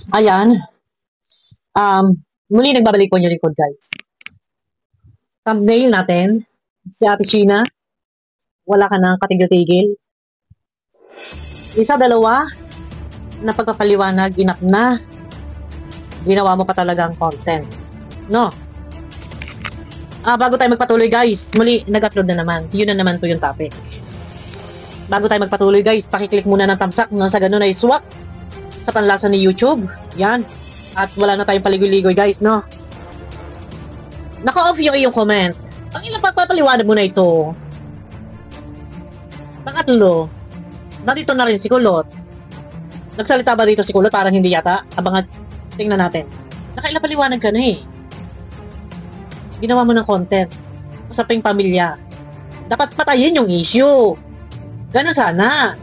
Ayan. Um, Muli nagbabalik po yung likod, guys. Thumbnail natin, si Ate Sheena, wala ka nang katigil-tigil. Isa, dalawa, na pagpapaliwanag, enough na. Ginawa mo pa talaga ang content. No? Bago tayo magpatuloy, guys, muli, nag-upload na naman. Yun na naman po yung topic. Bago tayo magpatuloy, guys, pakiclick muna ng thumbs up nang sa ganun ay swak sa panlasa ni YouTube. Yan. At wala na tayong paligoy-ligoy, guys, no? Naka-off yung iyong comment. Ang ilang pagpapaliwanag mo na ito. Pangatlo, nandito na rin si Kulot. Nagsalita ba dito si Kulot? Parang hindi yata. Abangan, tingnan natin. Nakailang paliwanag ka na eh. Ginawa mo ng content. Usaping pamilya. Dapat patayin yung issue. Ganun sana.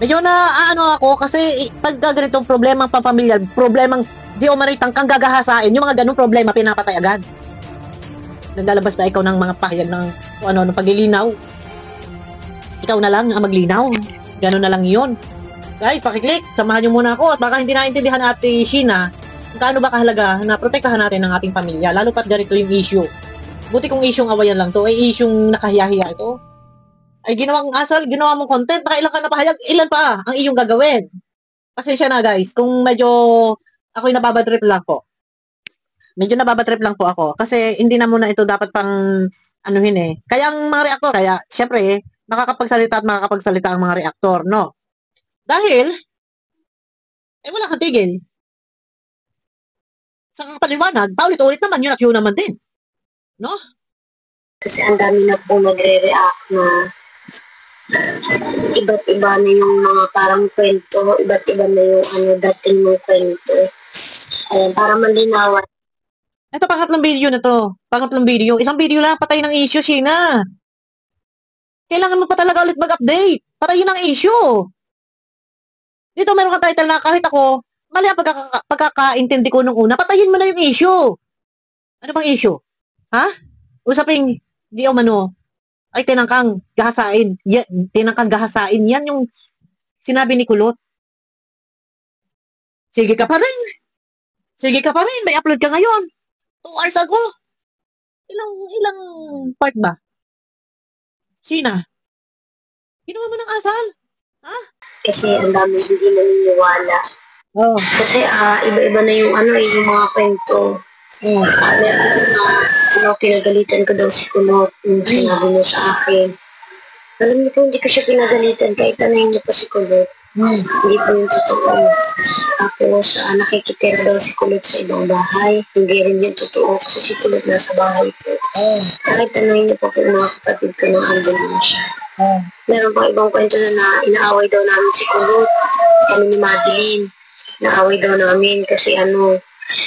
Medyo na ako kasi pag ganitong problemang pampamilya, problemang di umaritang kang gagahasain, yung mga ganung problema pinapatay agad. Naglalabas ba ikaw ng mga pahayag ng ng paglilinaw? Ikaw na lang ang maglinaw. Ganun na lang yun. Guys, pakiclick. Samahan nyo muna ako at baka hindi naintindihan Ate Sheena kung kaano ba kahalaga na protektahan natin ang ating pamilya. Lalo pat ganito yung issue. Buti kung isyong awayan lang to, ay isyong nakahiya-hiya ito. Ay ginawang asal, ginawa mong content, nakailan ka na pahayag, ilan pa ang iyong gagawin? Pasensya na guys, kung medyo ako'y nababadrip lang po. Medyo nababadrip lang po ako kasi hindi na muna ito dapat pang anuhin eh. Kaya ang mga reaktor, kaya syempre makakapagsalita at makakapagsalita ang mga reaktor, no? Dahil, wala kang tigil. Sa kapaliwanag, paulit-ulit naman yun at yun naman din. No? Kasi ang dami na po magre-react na iba't iba na yung mga parang kwento, iba't iba na yung dating mong kwento. Ayan, para malinawan. Ito, pangatlong video na to. Pangatlong video. Isang video lang, patay ng issue, Sheena. Kailangan mo pa talaga ulit mag-update. Patayin ang issue. Dito meron kang title na kahit ako, mali ang pagkakaintindi ko nung una, patayin mo na yung issue. Ano bang issue? Ha? Usaping, di umano, ay tinangkang gahasain. Tinangkang gahasain. Yan yung sinabi ni Kulot. Sige ka pa rin. Sige ka pa rin. May upload ka ngayon. 2 hours ago. Ilang part ba? Sheena, ginawa mo ng asal? Ha? Kasi ang dami hindi naniniwala. Oh. Kasi iba-iba na yung yung mga kwento. Pinagalitan ko daw si Kulot yung sinabi niya sa akin. Alam niyo po, hindi ko siya pinagalitan kahit tanayin niyo po si Kulot. Hindi po yung totoo. Tapos, nakikitira daw si Kulot sa ibang bahay. Hindi rin yung totoo kasi si Kulot nasa bahay po. Kahit tanayin niyo po yung mga kapatid ko nang andun na siya. Meron pang ibang kwento na inaaway daw namin si Kulot. Kami ni Madeline. Naaway daw namin kasi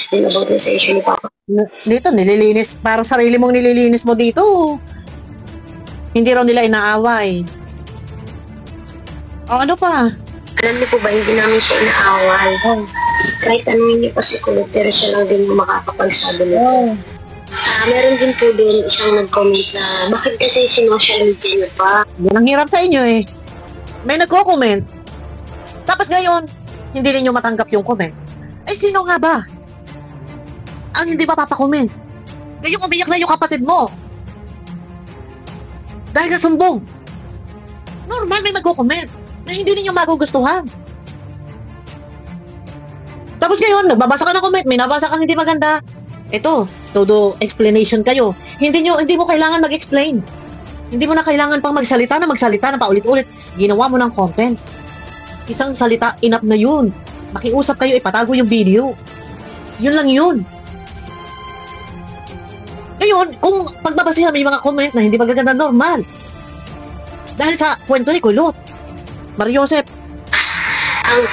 din about sa issue ni Papa. Dito, nililinis. Parang sarili mong nililinis mo dito. Hindi raw nila inaaway. O ano pa? Alam niyo po ba, hindi namin siya inaaway. Kahit tanungin niyo pa si Kulot, pero siya lang din yung makakapagsabi nito. Meron din po doon isang nag-comment na, bakit kasi sinocial media niyo pa? Yan ang hirap sa inyo eh. May nagko-comment. Tapos ngayon, hindi ninyo matanggap yung comment. Ay, sino nga ba? Ang hindi ba papakomment? Ngayong umiyak na yung kapatid mo. Dahil sa sumbong. Normal may magko-comment na hindi ninyo magugustuhan. Tapos ngayon, nagbabasa ka ng comment, may nabasa kang hindi maganda. Ito, todo explanation kayo. Hindi mo kailangan mag-explain. Hindi mo na kailangan pang magsalita na paulit-ulit. Ginawa mo ng content. Isang salita, enough na yun. Makiusap kayo, ipatago yung video. Yun lang yun. Ngayon, kung pagbabasihan mo yung mga comment na hindi magaganda, normal. Dahil sa kwento ni Kulot. Mariosep. Ang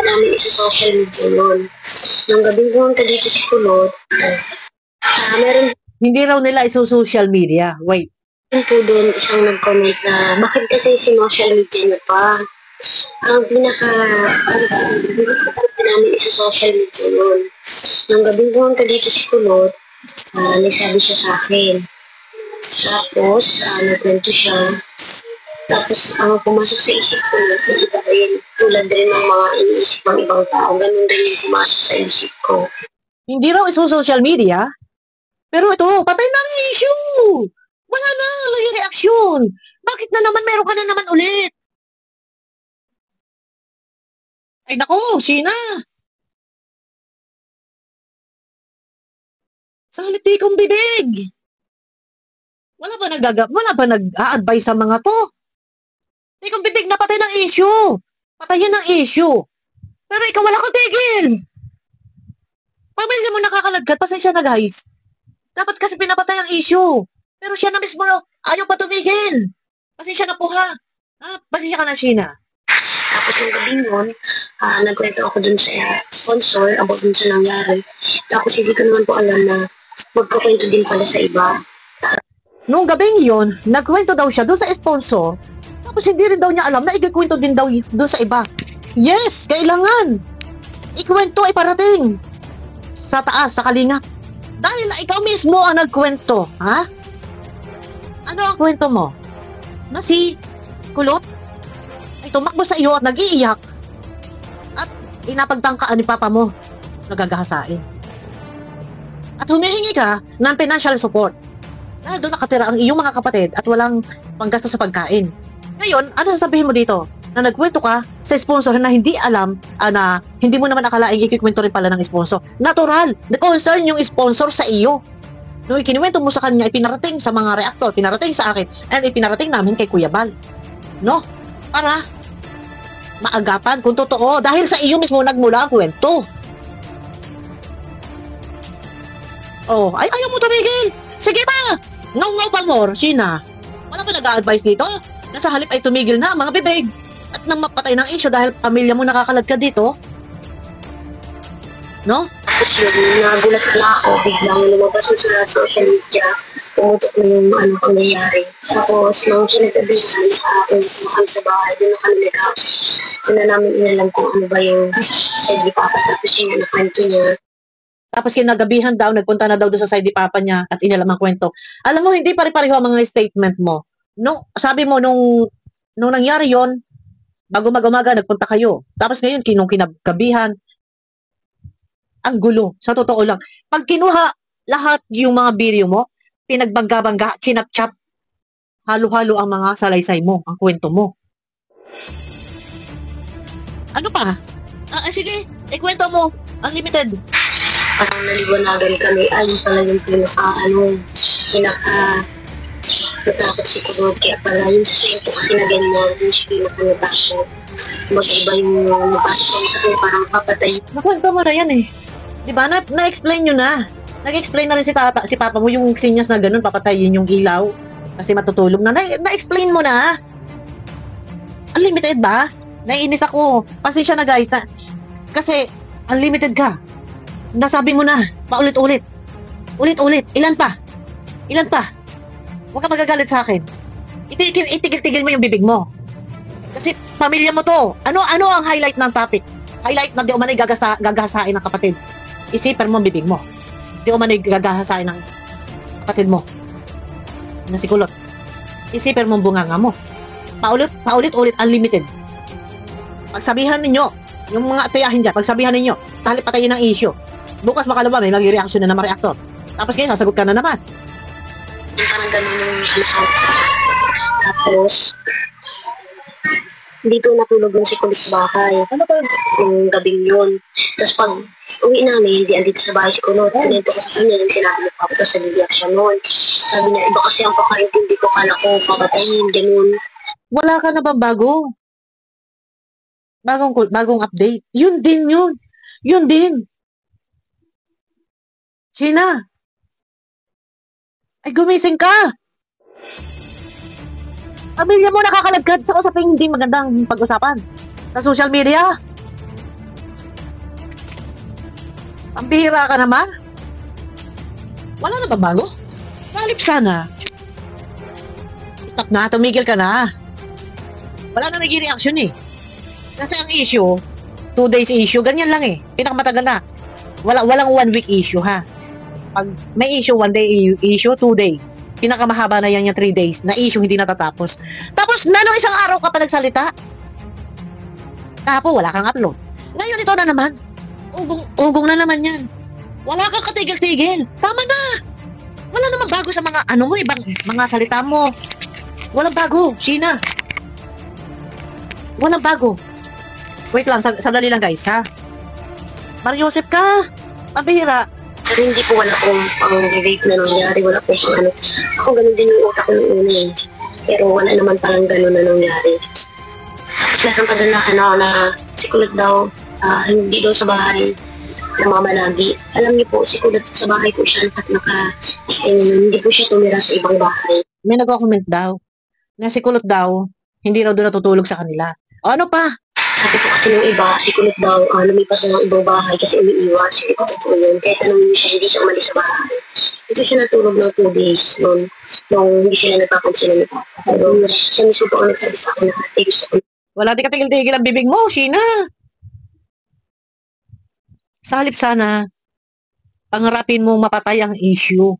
namin sa social media nun. Nung gabing pumunta dito si Kulot, meron hindi raw nila iso-social media. Wait. Po doon isang nag-comment na, bakit kasi sinocial media niyo pa? Ang namin sa social media nun. Nung gabing pumunta dito si Kulot, nagsabi siya sa akin. Tapos, nagkwento siya. Tapos, ang pumasok sa isip ko, tulad rin ng mga iniisip ng ibang tao. Ganun rin yung pumasok sa isip ko. Hindi raw iso social media, pero ito, patay na ang issue. Wala na, naging reaksyon. Bakit na naman meron ka na naman ulit? Ay nako, Sheena. Sa halip di kong bibig. Wala ba nag-a-advise sa mga to? Di kong bibig na patay ng issue. Patayin ng issue. Pero ikaw wala kang tigil. Pamilya mo nakakalagkat, pasensya na guys. Dapat kasi pinapatay ang issue. Pero siya na mismo ayaw pa tumigil. Pasensya na po ha. Pasensya ka na, Sheena. Tapos yung gabi nun, nagkwento ako dun sa sponsor about dun sa nangyari. Tapos hindi ko naman po alam na magkakwento din pala sa iba. Noong gabing yun, nagkwento daw siya doon sa sponsor, tapos hindi rin daw niya alam na ikikwento din daw doon sa iba. Yes, kailangan. Ikwento ay parating. Sa taas, sa kalingap. Dahil ikaw mismo ang nagkwento, ha? Ano ang kwento mo? Na si Kulot ay tumakbo sa iyo at nag-iiyak at inapagtangkaan ni Papa mo na gagahasain. At humihingi ka ng financial support. Dahil doon nakatira ang iyong mga kapatid at walang panggasto sa pagkain. Ngayon, ano sasabihin mo dito? Na nagkwento ka sa sponsor na hindi alam, na hindi mo naman akalaing ikikwento rin pala ng sponsor. Natural, na-concern yung sponsor sa iyo. Nung ikinuwento mo sa kanya, ipinarating sa mga reaktor, pinarating sa akin, and ipinarating namin kay Kuya Bal. No? Para maagapan kung totoo, dahil sa iyo mismo nagmula ang kwento. Oh, ay ayaw mo tumigil! Sige ba? Ngaw pa more, Sheena. Wala ba nag-a-advise dito? Nasa halip ay tumigil na ang mga bibig at nang mapatay ng issue dahil pamilya mo nakakalagkad dito? No? Tapos yun, nagulat na ako, biglang lumabas mo sa social media, pumutok na yung pangyayari. Tapos, nung sinagabihan, kung sa bahay, doon na kami nag-house. Doon na namin inalam kung ano ba yung hindi pa tapos yung kwento niya. Tapos kinagabihan daw, nagpunta na daw doon sa side ni Papa niya at inalam ang kwento. Alam mo, hindi pare-pareho ang mga statement mo. Sabi mo, nung nangyari yon, bago mag-umaga, nagpunta kayo. Tapos ngayon, kinagabihan, ang gulo. Sa totoo lang. Pag kinuha lahat yung mga video mo, pinagbangga-bangga, chinap-chap, halo-halo ang mga salaysay mo, ang kwento mo. Ano pa? Sige, ikwento mo. Unlimited. Parang naliwanagan kami, ayun pala yung natakot si Kulot, kaya pala yung sento kasi na ganyan, yung pinaka-natakot. Mag-iba yung napasok ko, parang papatay. Nakwento mo na yan eh. Diba? Na-explain nyo na. Nag-explain na rin si Papa mo yung sinyas na ganun, papatayin yung ilaw kasi matutulog na. Na-explain mo na. Unlimited ba? Naiinis ako. Pasensya na guys. Kasi unlimited ka. Nasabi mo na, paulit-ulit. Ulit-ulit. Ilan pa? Huwag ka magagalit sa akin. Itigil-tigil mo yung bibig mo. Kasi pamilya mo to. Ano ang highlight ng topic? Highlight na di umanay gagahasain ng kapatid. Isipan mo ang bibig mo. Di umanay gagahasain ng kapatid mo. Na si Kulot. Isipan mo ang bunganga mo. Paulit-ulit, unlimited. Pagsabihan ninyo, yung mga tiyahin dyan, pagsabihan ninyo, sa halip patayin ng issue. Bukas makalaba, may mag-reaction na naman reactor. Tapos ngayon, sasagot ka na naman. Parang ganun yung tapos, dito natulog yung si Kulot sa bahay. Ano ba? Yung gabing yun. Tapos pag uwi namin, hindi andito sa bahay si Kulot. Kanento ko sa kanya yung sinabi ng papa ko sa liyak siya noon. Sabi niya, iba kasi ang pakaintindi ko, kala ko papatayin, ganun. Wala ka na bang bago? Bagong update. Yun din. Sheena! Ay, gumising ka! Pamilya mo nakakalagkad sa usaping hindi magandang pag-usapan. Sa social media. Pambihira ka naman. Wala na ba bago? Sa halip sana. Stop na, tumigil ka na. Wala na naging reaction eh. Kasi ang issue, 2 days issue, ganyan lang eh. Pinakamatagal na. Walang 1 week issue ha. Pag may issue, 1 day issue, 2 days. Pinakamahaba na yan yung 3 days na issue hindi natatapos. Tapos, nung isang araw ka pa nagsalita? Kahapon, wala kang upload. Ngayon, ito na naman. Ugong na naman yan. Wala kang katigil-tigil. Tama na. Wala naman bago sa mga, ibang mga salita mo. Walang bago, Sheena. Walang bago. Wait lang, sandali lang guys, ha? Mariosep ka. Pabihira. Pero hindi po wala pong pang-date na nangyari. Wala pong pang Ako ganun din yung utak ko nung una eh. Pero wala naman parang ganun na nangyari. Tapos meron pa doon na si Kulot daw, hindi daw sa bahay namamalagi. Alam niyo po, si Kulot sa bahay po siya at hindi po siya tumira sa ibang bahay. May nagko-comment daw na si Kulot daw, hindi raw doon natutulog sa kanila. O ano pa? Sabi po kasi ng iba, si Kulot daw, lumipat na ng ibang bahay kasi umiiwas. Hindi po totoo yun. Kaya tanongin niyo siya, hindi siya umalis sa bahay. Hindi siya natulog ng 2 days nung hindi sila nagpapansin na Pero siya mismo po ang nagsabi sa akin na gusto ko. Wala di katigil-tigil ang bibig mo, Sheena. Sa halip sana, pangarapin mo mapatay ang issue.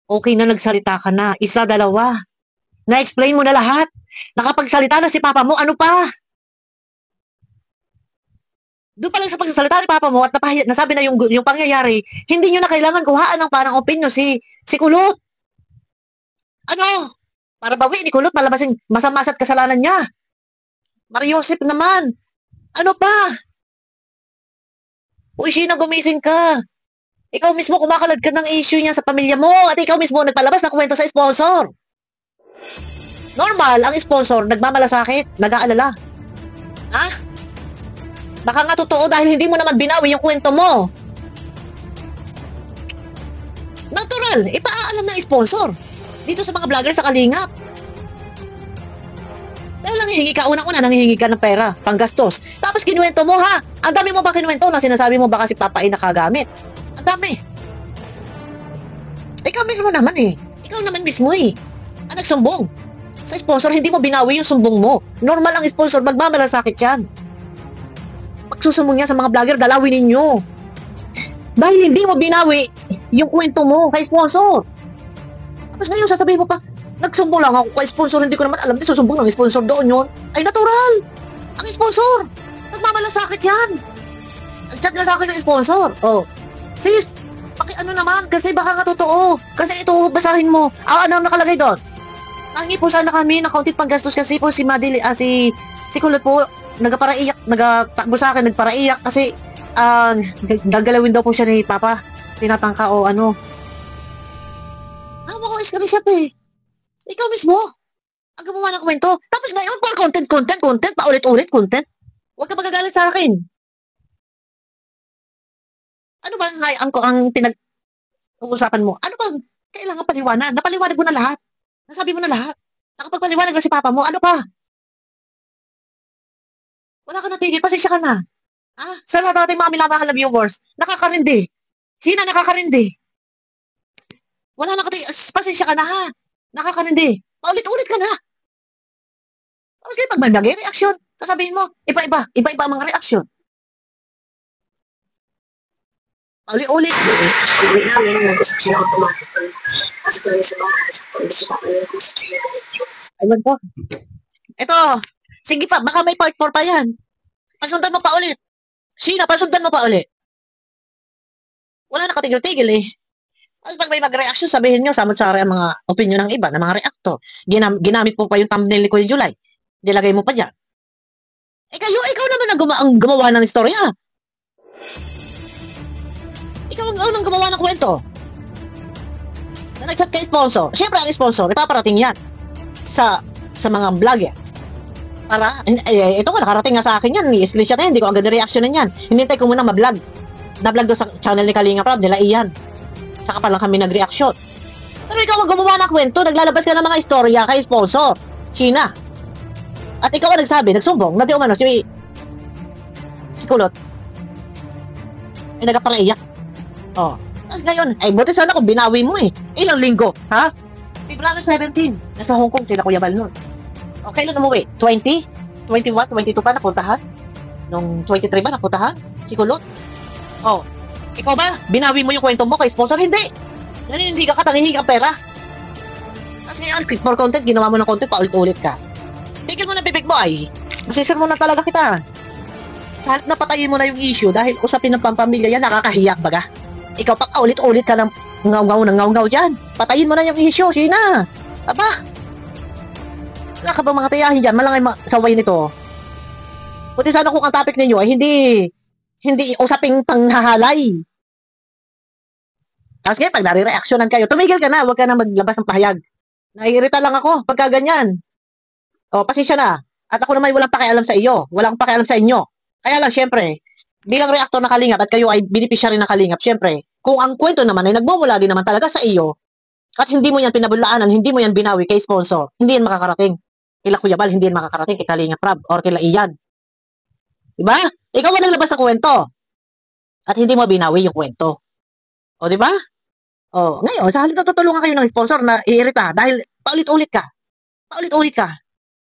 Okay na nagsalita ka na. Isa, dalawa. Na-explain mo na lahat. Nakapagsalita na si Papa mo, ano pa? Doon pa lang sa pagsasalita ni Papa mo at nasabi na yung pangyayari, hindi nyo na kailangan kuhaan ng parang opinion si Kulot. Ano? Para bawi ni Kulot, malabasin masama at kasalanan niya. Mariosep naman. Ano pa? Uy, Sheena, gumising ka. Ikaw mismo kumakalad ka ng issue niya sa pamilya mo at ikaw mismo nagpalabas ng kwento sa sponsor. Normal, ang sponsor nagmamalasakit, nag-aalala. Ha? Baka nga totoo dahil hindi mo naman binawi yung kwento mo. Natural, ipaalam ng sponsor. Dito sa mga vlogger sa Kalingap. Dahil nanghihingi ka, unang-una nanghihingi ka ng pera, panggastos. Tapos kinuwento mo ha. Ang dami mo ba kinuwento na sinasabi mo baka si Papa ay nakagamit? Ang dami. Ikaw mismo naman eh. Ikaw naman mismo eh. Ang nagsumbong. Sa sponsor, hindi mo binawi yung sumbong mo. Normal ang sponsor, magmamalasakit yan. Pagsusumbong niya sa mga vlogger, dalawin ninyo. Dahil hindi mo binawi yung kwento mo kay sponsor. Tapos ngayon, sasabihin mo pa, nagsumbong lang ako kay sponsor, hindi ko naman alam, di susumbong ng sponsor doon yun. Ay, natural! Ang sponsor! Nagmamalasakit yan! Nag-chat nga sa akin ng sponsor. Oh, sis, ano naman, kasi baka nga totoo. Kasi ito, basahin mo. Ano nakalagay doon? Nangi po sana kami ng kaunting panggastos kasi po si Kulot po, nagtakbo sa akin, nagparaiyak kasi gagalawin daw po siya ni Papa. Tinatangka o ano. Hawak ko screenshot eh. Ikaw mismo. Ang gumawa ng kwento. Tapos ngayon, content, paulit-ulit content. Huwag ka magagalit sa akin. Ano ba ang pinag-uusapan mo? Ano bang kailangan paliwanag? Napaliwanag mo na lahat. Nasabi mo na lahat. Nakapagpaliwanag na si Papa mo. Ano pa? Wala ka natigil. Pasensya ka na. Ha? Sa lahat natin mga minamahal na viewers, nakakarindi. Sheena, nakakarindi. Wala nakatigil. Pasensya ka na ha. Nakakarindi. Paulit-ulit ka na. Tapos kayo pag may reaction, sasabihin mo, iba-iba ang mga reaction. Paulit-ulit. Uwi namin, nag-usap sila automatic. Kasi doon sa bahay, sa Papa niya, nag-usap sila. Ayun po. Ito. Sige pa, baka may part 4 pa yan. Pasundan mo pa ulit. Sheena, pasundan mo pa ulit. Wala na katigil-tigil eh. Tapos pag may mag-reaction, sabihin nyo, samot-sari ang mga opinion ng iba, ng mga reactor. Ginamit po pa yung thumbnail ni Kuya July. Nilagay mo pa dyan. Ikaw naman ang gumawa ng istorya. Ikaw ang unang gumawa ng kwento. Na nag-chat kay sponsor. Siyempre ang sponsor, ipaparating yan sa mga vlogger. Para, ito nga, nakarating nga sa akin yan. I-screenshot na yan, hindi ko agad reactionan yan. Hinintay ko muna ma-vlog. Na-vlog doon sa channel ni Kalinga Prab, nila Ian. Saka pa lang kami nag-reaction. Pero ikaw ang gumawa ng kwento, naglalabas ka ng mga istorya kay sponsor. Sheena. At ikaw ang nagsabi, nagsumbong, na di umano si Kulot. Ay nagkaparaiyak. Oh. Tapos ngayon, ay buti sana kung binawi mo eh. Ilang linggo, ha? February 17, nasa Hong Kong sila Kuya Bal nun. O, kailan umuwi? 20? 21? 22 pa napuntahan? Nung 23 ba napuntahan? Si Kulot? Oh, ikaw ba? Binawi mo yung kwento mo kay sponsor? Hindi. Hindi ka katangihingi ang pera. Tapos ngayon, for content, ginawa mo ng content, paulit-ulit ka. tigil mo na bibig mo ay. Masisir mo na talaga kita. Sa halip na patayin mo na yung issue dahil usapin ng pampamilya yan, nakakahiya baga. Ikaw pa ulit-ulit ka ng ngaw-ngaw dyan. Patayin mo na yung issue, Sheena. Aba. Wala ka ba mga tiyahin dyan? Malangay saway nito. Buti sana kung ang topic ninyo ay hindi usaping panghahalay. Tapos ngayon, pag nare-reactionan kayo, tumigil ka na, huwag ka na maglabas ng pahayag. Naiirita lang ako pagka ganyan. O, pasensya na. At ako naman walang pakialam sa iyo. Walang pakialam sa inyo. Kaya lang, syempre, bilang reactor na Kalingap at kayo ay beneficiary ng Kalingap, syempre, kung ang kwento naman ay nagmumula din naman talaga sa iyo, at hindi mo yan pinabulaanan, hindi mo yan binawi kay sponsor, hindi yan makakarating. Kila Kuya Bal, hindi yan makakarating kay Kalingap Rab or kila Iyan. Diba? Ikaw ang naglabas ng kwento. At hindi mo binawi yung kwento. O, diba? O, ngayon, sa halip na tutulungan kayo ng sponsor na iirita dahil paulit-ulit ka. Paulit-ulit ka.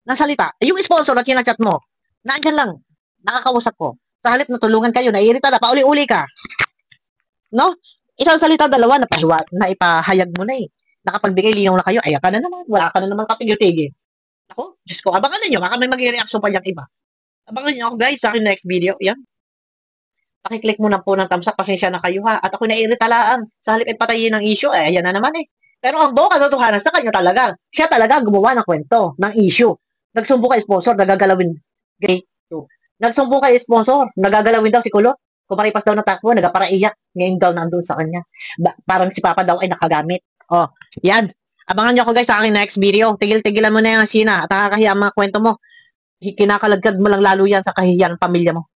Nasalita. Yung sponsor na sinachat mo, naandyan lang. Nakakausap ko. Sa halip na tulungan kayo, naiirita na, pauli-uli ka. No? Isang salita, dalawa, na ipahayag mo na eh. Nakapagbigay linaw na kayo, ayan ka na naman. Wala ka na naman kapigil-tigil. Ako, Diyos ko, abangan ninyo. Baka may mag-reaction pa yung iba. Abangan niyo ako guys sa akin next video. Yan. Pakiclick muna po ng thumbs up. Pasensya na kayo ha. At ako naiiritalaan. Sa halip ay patayin ng issue. Eh, ayan na naman eh. Pero ang buong katotohanan sa kanya talaga. Siya talaga gumawa ng kwento, ng issue. Nagsumbo kay sponsor, nagagalawin. Gay. Nagsumbo kay sponsor, nagagalawin daw si Kulot. Kumaripas daw ng takbo, nagaparaiyak. Ngayon daw nandun sa kanya. Parang si Papa daw ay nakagamit. Oh, yan. Abangan niyo ako guys sa aking next video. Tigil-tigilan mo na yung Sheena. At nakakahiya ang mga kwento mo. Kinakaladkad mo lang lalo yan sa kahihiyan ng pamilya mo.